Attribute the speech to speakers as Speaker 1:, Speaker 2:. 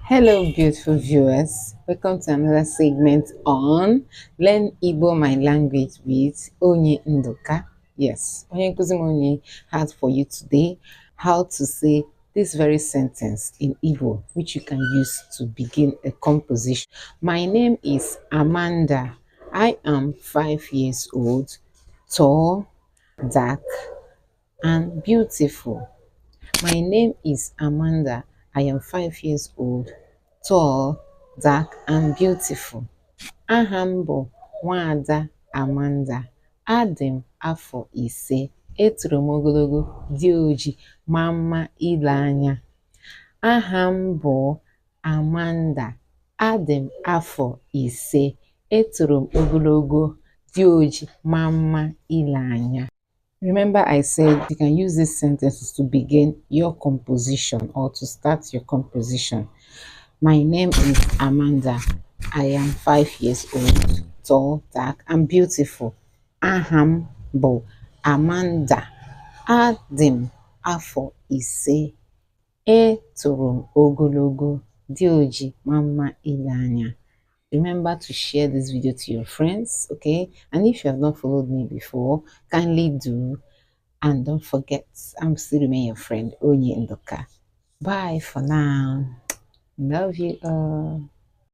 Speaker 1: Hello, beautiful viewers. Welcome to another segment on Learn Igbo My Language with Onye Ndoka. Yes, Onye Nkuzi Onye has for you today how to say this very sentence in Igbo, which you can use to begin a composition. My name is Amanda. I am 5 years old, tall, dark, and beautiful. My name is Amanda. I am 5 years old, tall, dark, and beautiful. Aha m bụ Nwaada Amanda. Adị m afọ 5. Etoro m ogologo, dị ojii, maa mma ile anya. Aha m bụ Amanda. Adị m afọ 5. Etoro m ogologo, dị ojii, maa mma ile anya. Remember I said you can use these sentences to begin your composition or to start your composition. My name is Amanda. I am 5 years old, tall, dark, and beautiful. Aham bụ Amanda. Adị m afọ 5. Etoro m ogologo, dị ojii, maa mma ile anya. Remember to share this video to your friends, okay? And if you have not followed me before, kindly do. And don't forget, I'm still remain your friend, Onye Ndoka. Bye for now. Love you all.